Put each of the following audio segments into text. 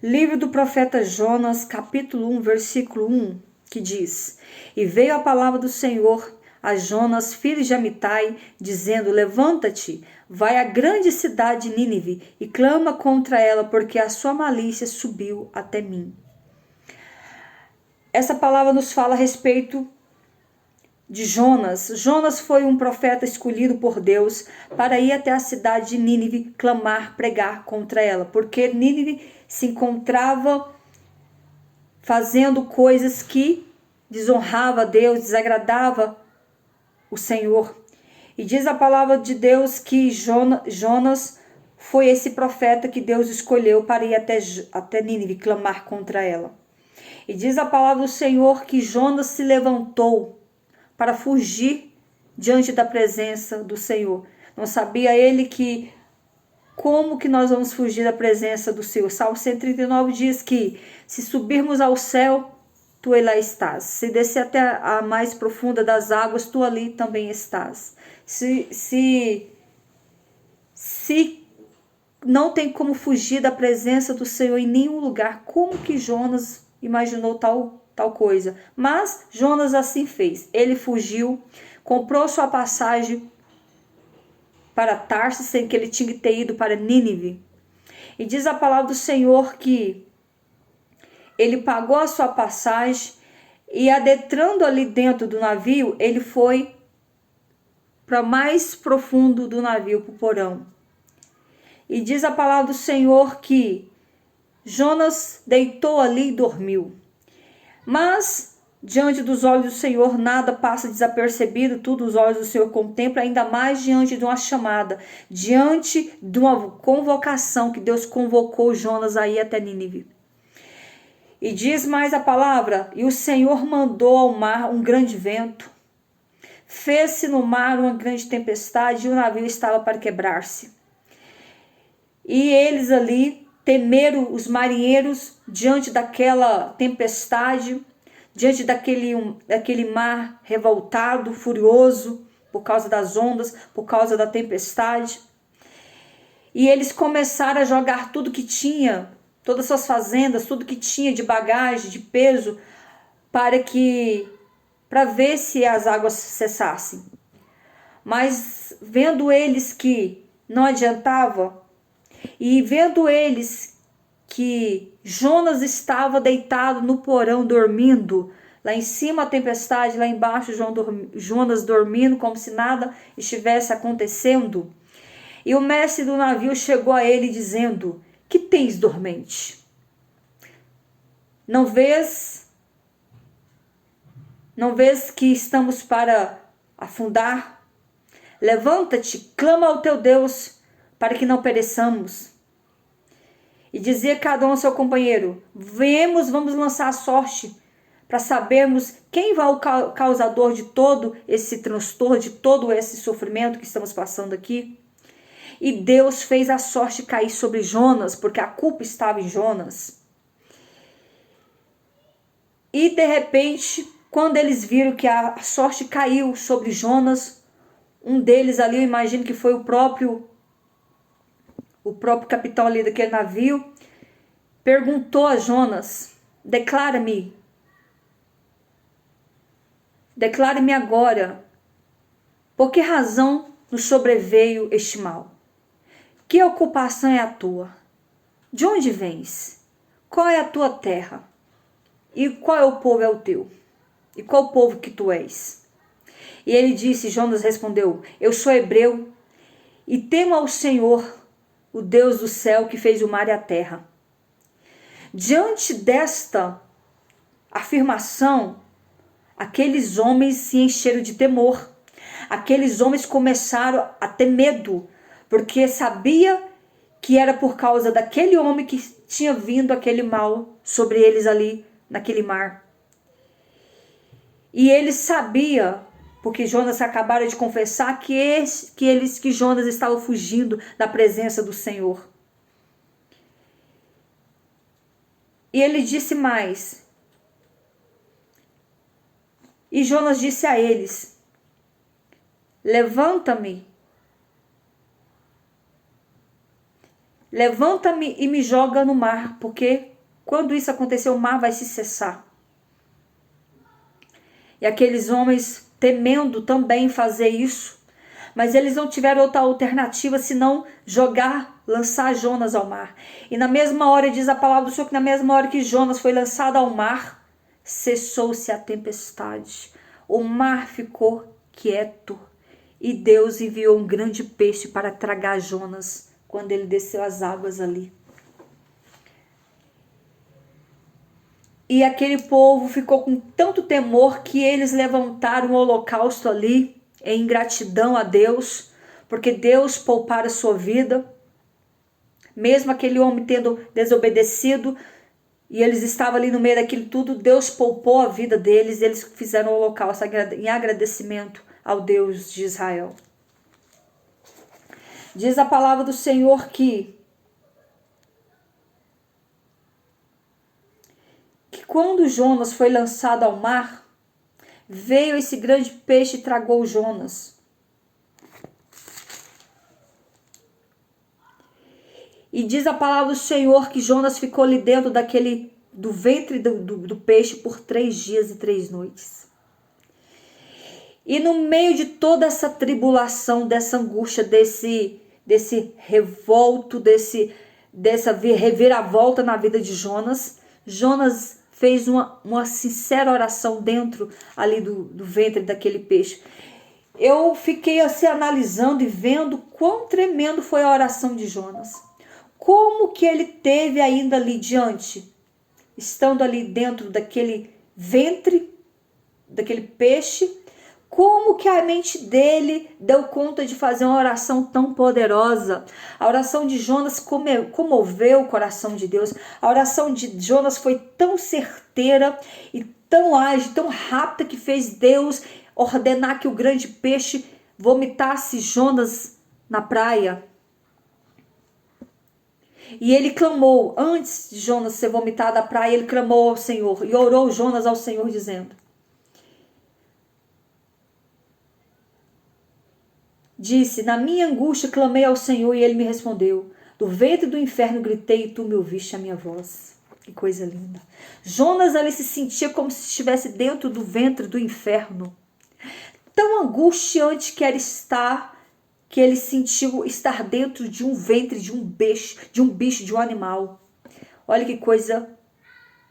Livro do profeta Jonas, capítulo 1, versículo 1, que diz: E veio a palavra do Senhor a Jonas, filho de Amitai, dizendo: Levanta-te, vai à grande cidade de Nínive e clama contra ela, porque a sua malícia subiu até mim. Essa palavra nos fala a respeito de Jonas. Jonas foi um profeta escolhido por Deus para ir até a cidade de Nínive, clamar, pregar contra ela, porque Nínive se encontrava fazendo coisas que desonrava a Deus, desagradava o Senhor. E diz a palavra de Deus que Jonas foi esse profeta que Deus escolheu para ir até Nínive, clamar contra ela. E diz a palavra do Senhor que Jonas se levantou para fugir diante da presença do Senhor. Não sabia ele que como que nós vamos fugir da presença do Senhor? Salmo 139 diz que se subirmos ao céu, tu lá estás. Se descer até a mais profunda das águas, tu ali também estás. Se não tem como fugir da presença do Senhor em nenhum lugar, como que Jonas imaginou tal coisa? Mas Jonas assim fez. Ele fugiu, comprou sua passagem para Tarsis, sem que ele tinha que ter ido para Nínive. E diz a palavra do Senhor que ele pagou a sua passagem e, adentrando ali dentro do navio, ele foi para mais profundo do navio, para o porão. E diz a palavra do Senhor que Jonas deitou ali e dormiu. Mas diante dos olhos do Senhor nada passa desapercebido, tudo os olhos do Senhor contemplam, ainda mais diante de uma chamada, diante de uma convocação que Deus convocou Jonas a ir até Nínive. E diz mais a palavra: e o Senhor mandou ao mar um grande vento, fez-se no mar uma grande tempestade e o navio estava para quebrar-se. E eles ali temeram, os marinheiros, diante daquela tempestade, diante daquele mar revoltado, furioso, por causa das ondas, por causa da tempestade. E eles começaram a jogar tudo que tinha, todas as suas fazendas, tudo que tinha de bagagem, de peso, para ver se as águas cessassem. Mas vendo eles que não adiantava, e vendo eles que Jonas estava deitado no porão dormindo, lá em cima a tempestade, lá embaixo Jonas dormindo como se nada estivesse acontecendo. E o mestre do navio chegou a ele dizendo: que tens dormente? Não vês que estamos para afundar? Levanta-te, clama ao teu Deus para que não pereçamos. E dizia cada um ao seu companheiro: vamos lançar a sorte para sabermos quem vai o causador de todo esse transtorno, de todo esse sofrimento que estamos passando aqui. E Deus fez a sorte cair sobre Jonas, porque a culpa estava em Jonas. E de repente, quando eles viram que a sorte caiu sobre Jonas, um deles ali, eu imagino que foi o próprio capitão ali daquele navio, perguntou a Jonas: declara-me agora, por que razão nos sobreveio este mal? Que ocupação é a tua? De onde vens? Qual é a tua terra? E qual é o povo é o teu? E qual povo que tu és? E ele disse, Jonas respondeu: eu sou hebreu e temo ao Senhor, o Deus do céu, que fez o mar e a terra. Diante desta afirmação, aqueles homens se encheram de temor. Aqueles homens começaram a ter medo, porque sabia que era por causa daquele homem que tinha vindo aquele mal sobre eles ali naquele mar. E eles sabiam, porque Jonas acabaram de confessar que Jonas estava fugindo da presença do Senhor. E ele disse mais. E Jonas disse a eles: Levanta-me e me joga no mar, porque Quando isso acontecer, o mar vai se cessar. E aqueles homens temendo também fazer isso, mas eles não tiveram outra alternativa senão lançar Jonas ao mar. E na mesma hora, diz a palavra do Senhor, que na mesma hora que Jonas foi lançado ao mar, cessou-se a tempestade. O mar ficou quieto e Deus enviou um grande peixe para tragar Jonas quando ele desceu as águas ali. E aquele povo ficou com tanto temor que eles levantaram um holocausto ali em gratidão a Deus, porque Deus poupara a sua vida. Mesmo aquele homem tendo desobedecido, e eles estavam ali no meio daquilo tudo, Deus poupou a vida deles, e eles fizeram o holocausto em agradecimento ao Deus de Israel. Diz a palavra do Senhor que quando Jonas foi lançado ao mar, veio esse grande peixe e tragou Jonas. E diz a palavra do Senhor que Jonas ficou ali dentro do ventre do peixe por 3 dias e 3 noites. E no meio de toda essa tribulação, dessa angústia, desse revolto, dessa reviravolta na vida de Jonas, Jonas fez uma sincera oração dentro ali do ventre daquele peixe. Eu fiquei assim analisando e vendo quão tremendo foi a oração de Jonas. Como que ele teve ainda ali diante, estando ali dentro daquele ventre, daquele peixe, como que a mente dele deu conta de fazer uma oração tão poderosa? A oração de Jonas comoveu o coração de Deus. A oração de Jonas foi tão certeira e tão ágil, tão rápida, que fez Deus ordenar que o grande peixe vomitasse Jonas na praia. E ele clamou, antes de Jonas ser vomitado à praia, ele clamou ao Senhor e orou Jonas ao Senhor dizendo: disse, na minha angústia clamei ao Senhor e ele me respondeu. Do ventre do inferno gritei e tu me ouviste a minha voz. Que coisa linda. Jonas ali se sentia como se estivesse dentro do ventre do inferno. Tão angustiante que era estar, que ele sentiu estar dentro de um ventre de um bicho, de um animal. Olha que coisa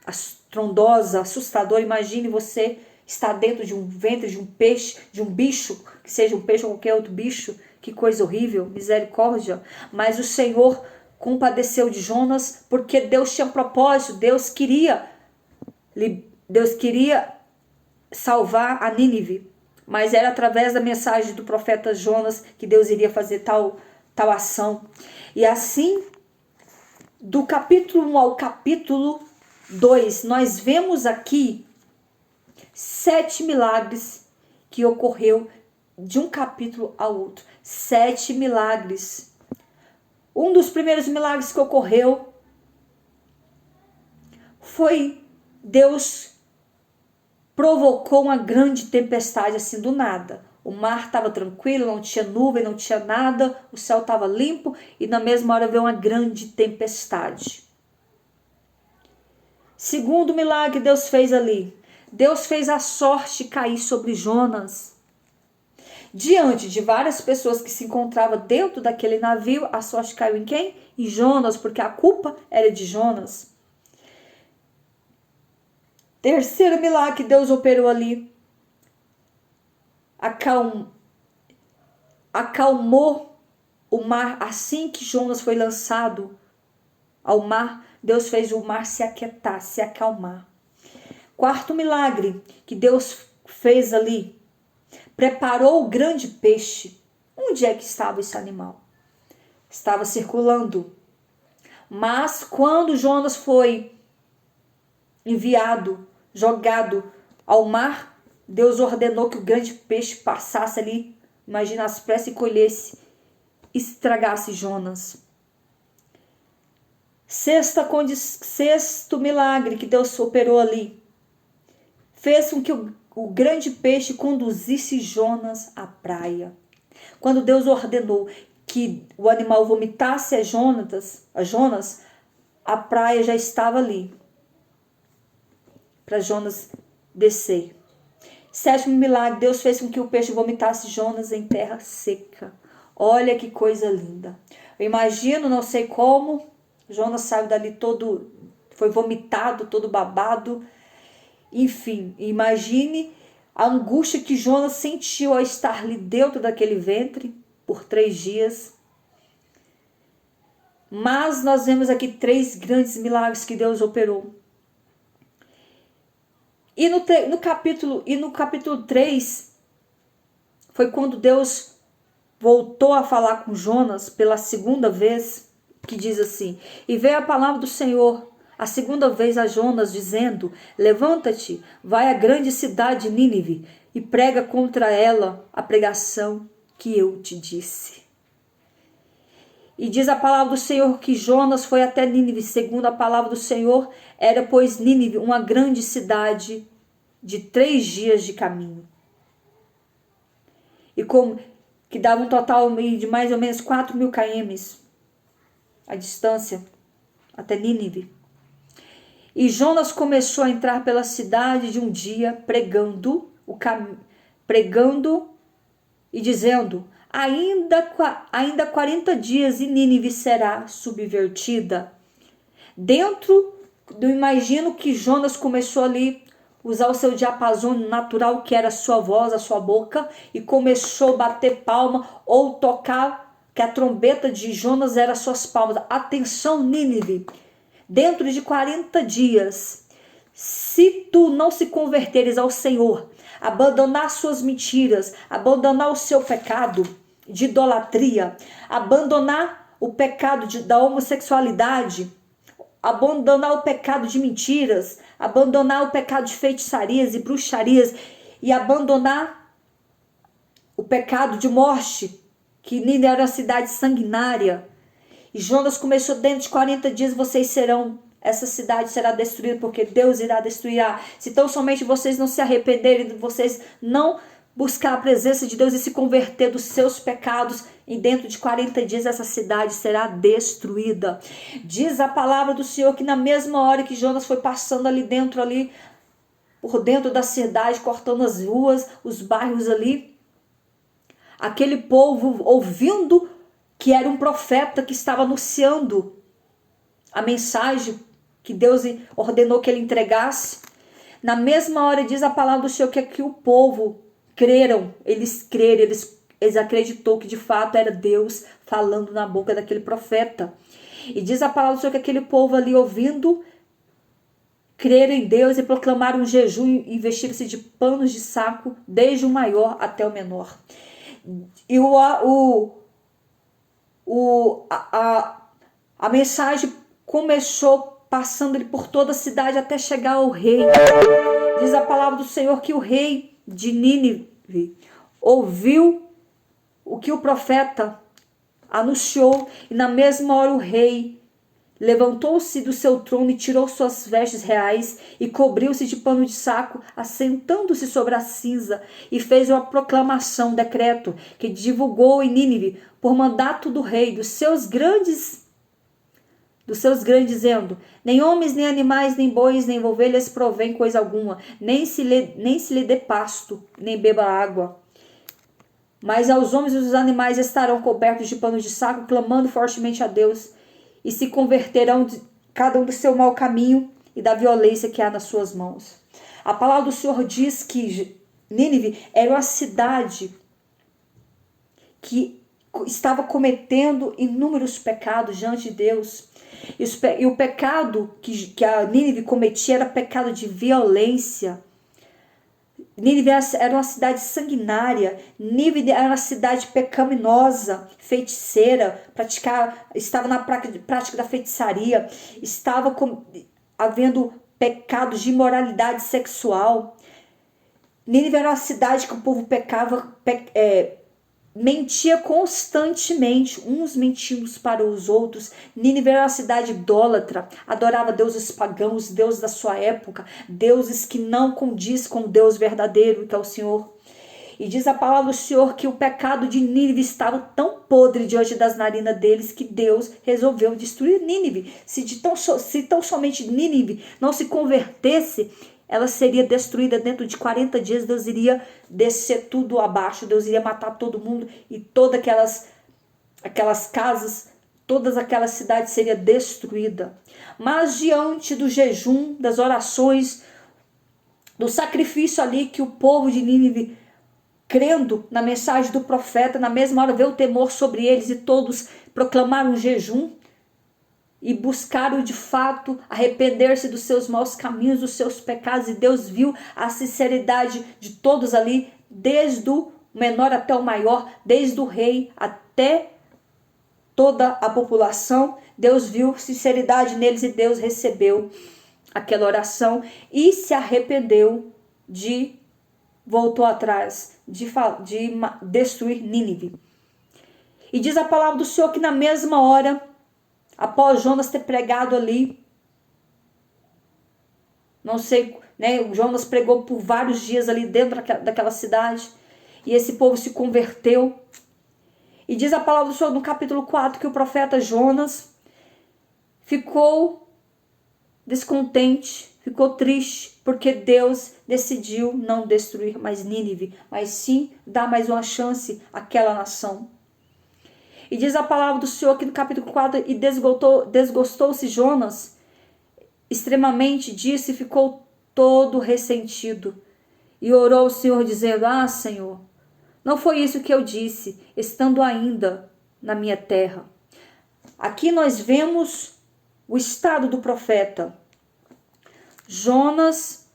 estrondosa, assustadora. Imagine você estar dentro de um ventre de um peixe, de um bicho, que seja um peixe ou qualquer outro bicho. Que coisa horrível, misericórdia. Mas o Senhor compadeceu de Jonas, porque Deus tinha um propósito. Deus queria salvar a Nínive, mas era através da mensagem do profeta Jonas que Deus iria fazer tal ação. E assim, do capítulo 1 ao capítulo 2, nós vemos aqui 7 milagres que ocorreu de um capítulo ao outro. 7 milagres. Um dos primeiros milagres que ocorreu foi Deus provocou uma grande tempestade assim do nada. O mar estava tranquilo, não tinha nuvem, não tinha nada, o céu estava limpo e na mesma hora veio uma grande tempestade. Segundo milagre que Deus fez ali, Deus fez a sorte cair sobre Jonas. Diante de várias pessoas que se encontravam dentro daquele navio, a sorte caiu em quem? Em Jonas, porque a culpa era de Jonas. Terceiro milagre que Deus operou ali, acalmou o mar. Assim que Jonas foi lançado ao mar, Deus fez o mar se aquietar, se acalmar. Quarto milagre que Deus fez ali, preparou o grande peixe. Onde é que estava esse animal? Estava circulando. Mas quando Jonas foi jogado ao mar, Deus ordenou que o grande peixe passasse ali, imagina as pressas, e colhesse, estragasse Jonas. Sexto milagre que Deus operou ali, fez com que o grande peixe conduzisse Jonas à praia. Quando Deus ordenou que o animal vomitasse a Jonas, a praia já estava ali. para Jonas descer. Sétimo milagre, Deus fez com que o peixe vomitasse Jonas em terra seca. Olha que coisa linda. Eu imagino, não sei como, Jonas saiu dali todo, foi vomitado, todo babado. Enfim, imagine a angústia que Jonas sentiu ao estar ali dentro daquele ventre por 3 dias. Mas nós vemos aqui 3 grandes milagres que Deus operou. E no capítulo 3, foi quando Deus voltou a falar com Jonas pela segunda vez, que diz assim: e veio a palavra do Senhor a segunda vez a Jonas, dizendo: levanta-te, vai à grande cidade de Nínive e prega contra ela a pregação que eu te disse. E diz a palavra do Senhor que Jonas foi até Nínive, segundo a palavra do Senhor. Era, pois, Nínive uma grande cidade de 3 dias de caminho. E que dava um total de mais ou menos 4.000 km a distância até Nínive. E Jonas começou a entrar pela cidade de um dia, pregando e dizendo: ainda 40 dias e Nínive será subvertida. Imagino que Jonas começou ali a usar o seu diapasão natural, que era a sua voz, a sua boca, e começou a bater palma ou tocar, que a trombeta de Jonas era suas palmas. Atenção, Nínive, dentro de 40 dias, se tu não se converteres ao Senhor, abandonar suas mentiras, abandonar o seu pecado de idolatria, abandonar o pecado da homossexualidade, abandonar o pecado de mentiras, abandonar o pecado de feitiçarias e bruxarias, e abandonar o pecado de morte, que Nínive era uma cidade sanguinária. E Jonas começou: dentro de 40 dias essa cidade será destruída, porque Deus irá destruirá. Se tão somente vocês não se arrependerem, vocês não buscar a presença de Deus e se converter dos seus pecados, e dentro de 40 dias essa cidade será destruída. Diz a palavra do Senhor que na mesma hora que Jonas foi passando por dentro da cidade, cortando as ruas, os bairros ali, aquele povo, ouvindo que era um profeta que estava anunciando a mensagem que Deus ordenou que ele entregasse, na mesma hora diz a palavra do Senhor que o povo eles acreditou que de fato era Deus falando na boca daquele profeta. E diz a palavra do Senhor que aquele povo ali, ouvindo, creram em Deus e proclamaram um jejum e vestiram-se de panos de saco, desde o maior até o menor. E a mensagem começou passando por toda a cidade até chegar ao rei. Diz a palavra do Senhor que o rei de Nínive ouviu o que o profeta anunciou, e na mesma hora o rei levantou-se do seu trono e tirou suas vestes reais e cobriu-se de pano de saco, assentando-se sobre a cinza, e fez uma proclamação, decreto, que divulgou em Nínive por mandato do rei, dos seus grandes, dizendo: nem homens, nem animais, nem bois, nem ovelhas provém coisa alguma, nem se lhe dê pasto, nem beba água. Mas aos homens e aos animais estarão cobertos de pano de saco, clamando fortemente a Deus, e se converterão cada um do seu mau caminho e da violência que há nas suas mãos. A palavra do Senhor diz que Nínive era uma cidade que estava cometendo inúmeros pecados diante de Deus. E o pecado que a Nínive cometia era pecado de violência. Nínive era uma cidade sanguinária. Nínive era uma cidade pecaminosa, feiticeira, estava na prática da feitiçaria, estava havendo pecados de imoralidade sexual. Nínive era uma cidade que o povo mentia constantemente, uns mentiam para os outros. Nínive era uma cidade idólatra, adorava deuses pagãos, deuses da sua época, deuses que não condiz com o Deus verdadeiro, que é o Senhor. E diz a palavra do Senhor que o pecado de Nínive estava tão podre diante das narinas deles que Deus resolveu destruir Nínive. Se tão somente Nínive não se convertesse, ela seria destruída dentro de 40 dias. Deus iria descer tudo abaixo, Deus iria matar todo mundo e todas aquelas casas, todas aquelas cidades seria destruída. Mas diante do jejum, das orações, do sacrifício ali que o povo de Nínive, crendo na mensagem do profeta, na mesma hora veio o temor sobre eles e todos proclamaram jejum e buscaram de fato arrepender-se dos seus maus caminhos, dos seus pecados, e Deus viu a sinceridade de todos ali, desde o menor até o maior, desde o rei até toda a população. Deus viu sinceridade neles e Deus recebeu aquela oração e se arrependeu voltou atrás de destruir Nínive. E diz a palavra do Senhor que na mesma hora, após Jonas ter pregado ali, não sei, né, Jonas pregou por vários dias ali dentro daquela cidade, e esse povo se converteu. E diz a palavra do Senhor no capítulo 4 que o profeta Jonas ficou descontente, ficou triste, porque Deus decidiu não destruir mais Nínive, mas sim dar mais uma chance àquela nação. E diz a palavra do Senhor aqui no capítulo 4, e desgostou-se Jonas extremamente disso e ficou todo ressentido. E orou ao Senhor dizendo: Ah, Senhor, não foi isso que eu disse, estando ainda na minha terra. Aqui nós vemos o estado do profeta. Jonas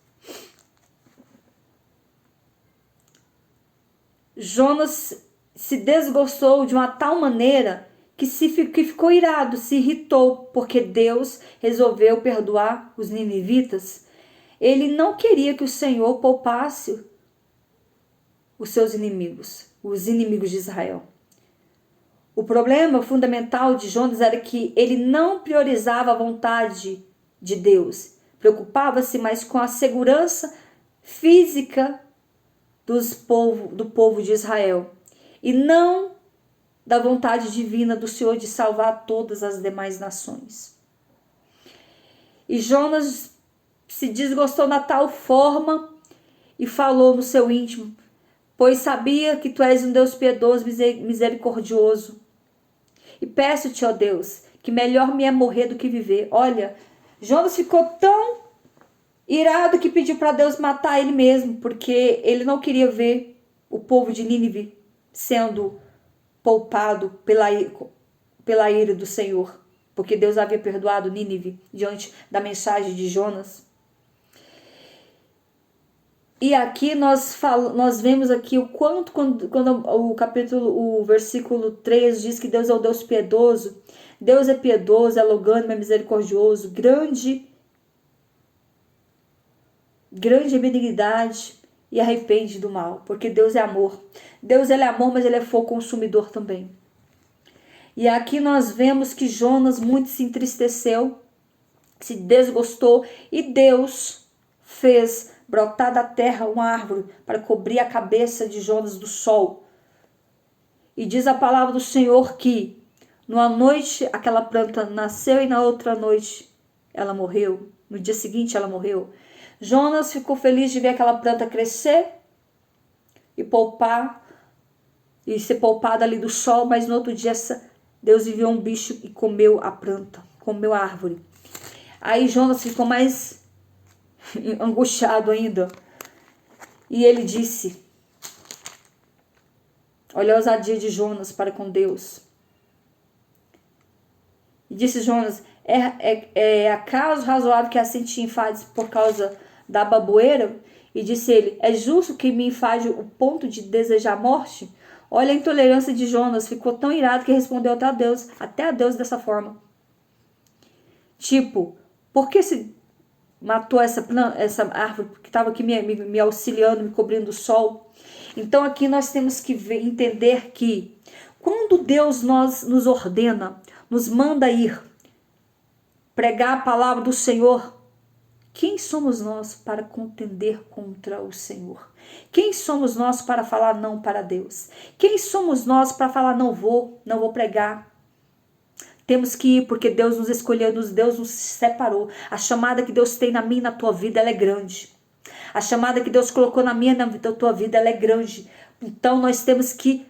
se desgostou de uma tal maneira que ficou irado, se irritou, porque Deus resolveu perdoar os ninivitas. Ele não queria que o Senhor poupasse os seus inimigos, os inimigos de Israel. O problema fundamental de Jonas era que ele não priorizava a vontade de Deus. Preocupava-se mais com a segurança física do povo de Israel e não da vontade divina do Senhor de salvar todas as demais nações. E Jonas se desgostou na tal forma e falou no seu íntimo: pois sabia que tu és um Deus piedoso, misericordioso. E peço-te, ó Deus, que melhor me é morrer do que viver. Olha, Jonas ficou tão irado que pediu para Deus matar ele mesmo, porque ele não queria ver o povo de Nínive sendo poupado pela ira do Senhor, porque Deus havia perdoado Nínive diante da mensagem de Jonas. E aqui nós vemos aqui o quanto, quando o versículo 3 diz que Deus é o Deus piedoso. Deus é piedoso, é longânimo, é misericordioso, grande benignidade e arrepende do mal, porque Deus é amor. Deus, ele é amor, mas ele é fogo consumidor também. E aqui nós vemos que Jonas muito se entristeceu, se desgostou, e Deus fez brotar da terra uma árvore para cobrir a cabeça de Jonas do sol. E diz a palavra do Senhor que numa noite aquela planta nasceu e na outra noite ela morreu. No dia seguinte ela morreu. Jonas ficou feliz de ver aquela planta crescer e ser poupada ali do sol, mas no outro dia Deus enviou um bicho e comeu a planta, comeu a árvore. Aí Jonas ficou mais angustiado ainda. E ele disse: olha a ousadia de Jonas para com Deus. E disse Jonas: é acaso razoável que assim te enfades por causa da baboeira? E disse ele: é justo que me enfade o ponto de desejar a morte? Olha a intolerância de Jonas, ficou tão irado que respondeu até a Deus dessa forma. Tipo, por que se matou essa árvore que estava aqui me auxiliando, me cobrindo do sol? Então aqui nós temos que entender que quando Deus nos ordena, nos manda ir pregar a palavra do Senhor, quem somos nós para contender contra o Senhor? Quem somos nós para falar não para Deus? Quem somos nós para falar não vou pregar? Temos que ir porque Deus nos escolheu, Deus nos separou. A chamada que Deus tem na minha e na tua vida, ela é grande. A chamada que Deus colocou na minha e na tua vida, ela é grande. Então nós temos que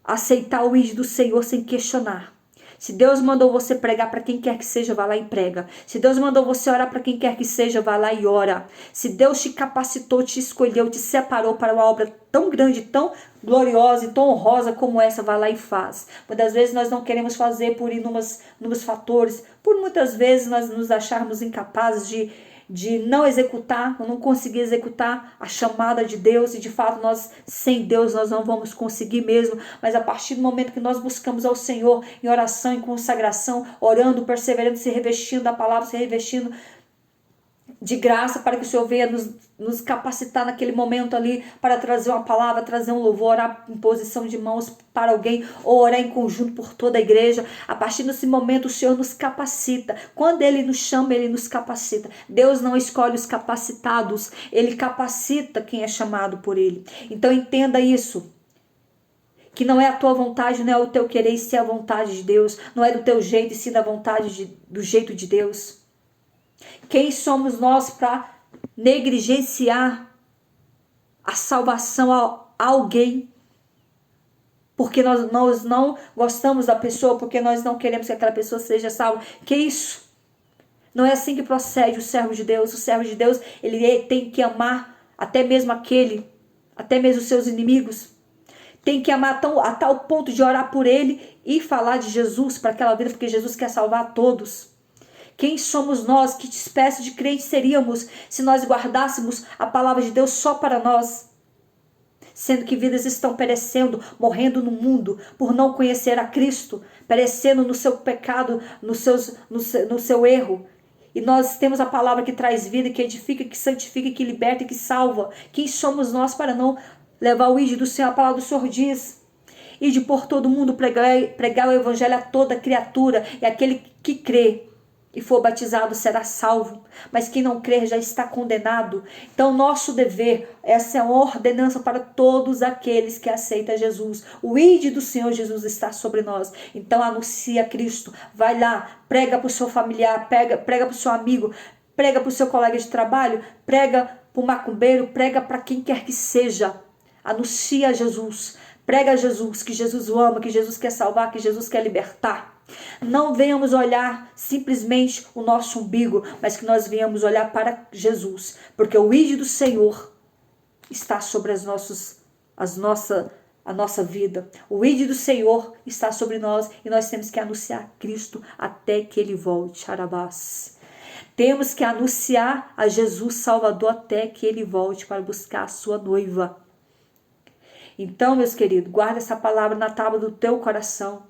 aceitar o ID do Senhor sem questionar. Se Deus mandou você pregar para quem quer que seja, vá lá e prega. Se Deus mandou você orar para quem quer que seja, vá lá e ora. Se Deus te capacitou, te escolheu, te separou para uma obra tão grande, tão gloriosa e tão honrosa como essa, vá lá e faz. Muitas vezes nós não queremos fazer por inúmeros fatores, por muitas vezes nós nos acharmos incapazes de não executar, ou não conseguir executar a chamada de Deus, e de fato nós, sem Deus, nós não vamos conseguir mesmo, mas a partir do momento que nós buscamos ao Senhor em oração, em consagração, orando, perseverando, se revestindo da palavra, se revestindo de graça, para que o Senhor venha nos capacitar naquele momento ali, para trazer uma palavra, trazer um louvor, orar em posição de mãos para alguém, ou orar em conjunto por toda a igreja. A partir desse momento o Senhor nos capacita. Quando Ele nos chama, Ele nos capacita. Deus não escolhe os capacitados, Ele capacita quem é chamado por Ele. Então entenda isso, que não é a tua vontade, não é o teu querer, e sim a vontade de Deus. Não é do teu jeito, e sim da vontade do jeito de Deus. Quem somos nós para negligenciar a salvação a alguém? Porque nós não gostamos da pessoa, porque nós não queremos que aquela pessoa seja salva. Que isso? Não é assim que procede o servo de Deus. O servo de Deus, ele tem que amar até mesmo até mesmo os seus inimigos. Tem que amar a tal ponto de orar por ele e falar de Jesus para aquela vida, porque Jesus quer salvar a todos. Quem somos nós? Que espécie de crentes seríamos se nós guardássemos a palavra de Deus só para nós? Sendo que vidas estão perecendo, morrendo no mundo por não conhecer a Cristo, perecendo no seu pecado, no seu erro. E nós temos a palavra que traz vida, que edifica, que santifica, que liberta e que salva. Quem somos nós para não levar o ídolo do Senhor? A palavra do Senhor diz: ide por todo mundo, pregar o evangelho a toda criatura, e aquele que crê e for batizado será salvo, mas quem não crer já está condenado. Então nosso dever, essa é uma ordenança para todos aqueles que aceitam Jesus. O ide do Senhor Jesus está sobre nós. Então anuncia Cristo, vai lá, prega para o seu familiar, prega para o seu amigo, prega para o seu colega de trabalho, prega para o macumbeiro, prega para quem quer que seja. Anuncia Jesus, prega a Jesus, que Jesus o ama, que Jesus quer salvar, que Jesus quer libertar. Não venhamos olhar simplesmente o nosso umbigo, mas que nós venhamos olhar para Jesus, porque o ídolo do Senhor está sobre a nossa vida. O ídolo do Senhor está sobre nós, e nós temos que anunciar Cristo até que Ele volte. Arabás. Temos que anunciar a Jesus Salvador até que Ele volte para buscar a sua noiva. Então, meus queridos, guarda essa palavra na tábua do teu coração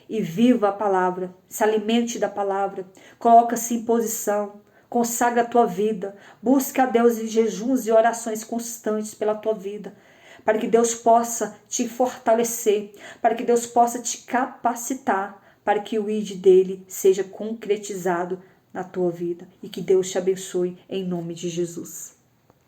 e viva a palavra, se alimente da palavra, coloca-se em posição, consagra a tua vida, busca a Deus em jejuns e orações constantes pela tua vida, para que Deus possa te fortalecer, para que Deus possa te capacitar, para que o ID dele seja concretizado na tua vida, e que Deus te abençoe em nome de Jesus.